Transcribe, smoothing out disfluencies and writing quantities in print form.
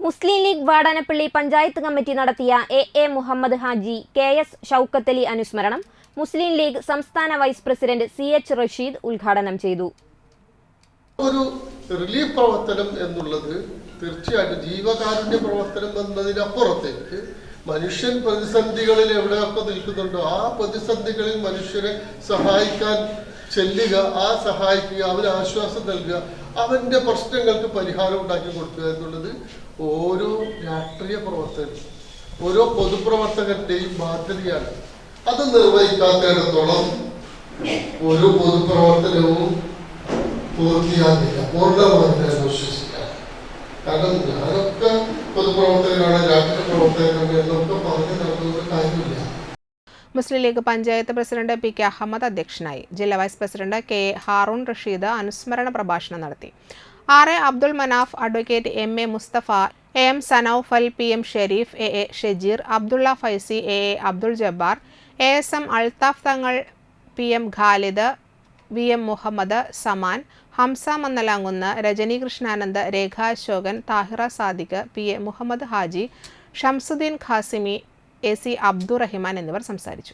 മുസ്ലിം league Vadanappally panchayat committee നടത്തിയ A Muhammad Haji KS Shoukathali അനുസ്മരണം മുസ്ലിം league സംസ്ഥാന വൈസ് പ്രസിഡന്റ് CH റഷീദ് ഉദ്ഘാടനം ചെയ്തു. ഒരു റിലീഫ് പ്രവർത്തനം എന്നുള്ളത് തീർച്ചയായിട്ടും ജീവകാരുണ്യ പ്രവർത്തനം എന്നതിനപ്പുറത്തേക്ക് മനുഷ്യൻ പ്രതിസന്ധികളിൽ എവിടെയൊക്കെ നിൽക്കുന്നുണ്ടോ ആ പ്രതിസന്ധികളിൽ മനുഷ്യരെ സഹായിക്കാൻ ചെല്ലുക, ആ സഹായിക്കുക, അവന് ആശ്വാസം നൽകുക, അവന്റെ പ്രശ്നങ്ങൾക്ക് പരിഹാരം ഉണ്ടാക്കി കൊടുക്കുക എന്നുള്ളത് ഓരോ രാഷ്ട്രീയ പ്രവർത്തകനും ഓരോ പൊതുപ്രവർത്തകന്റെയും ബാധ്യതയാണ്. അത് നിർവഹിക്കാത്തിടത്തോളം ഒരു പൊതുപ്രവർത്തനവും പൂർത്തിയാകില്ല, പൂർണ്ണമായിട്ട് വിശ്വസിക്കാം. കാരണം ഞാനൊക്കെ പൊതുപ്രവർത്തകനാണ്, രാഷ്ട്രീയ പ്രവർത്തകനാണ് എന്നൊക്കെ പറഞ്ഞു നടത്തുന്ന കാര്യമില്ല. മുസ്ലിം ലീഗ് പഞ്ചായത്ത് പ്രസിഡന്റ് PK അഹമ്മദ് അധ്യക്ഷനായി. ജില്ലാ vice president KA Haroon Rasheed അനുസ്മരണ പ്രഭാഷണം നടത്തി. RA Abdul Manaf, advocate MA Mustafa, AM Sanoufal, PM Sherif, AA Shejeer, Abdullah Faizi, AA Abdul Jabbar, ASM Althaf Thangal, PM Khalid, VM Muhammad, Zaman, Hamza Mannalamkunnu, Rajani Krishnanand, Rekha Ashokan, Thahira Sadiq, PA Muhammad Haji, Shamsuddin Qasimi, AC Abdurahiman എന്നിവർ സംസാരിച്ചു.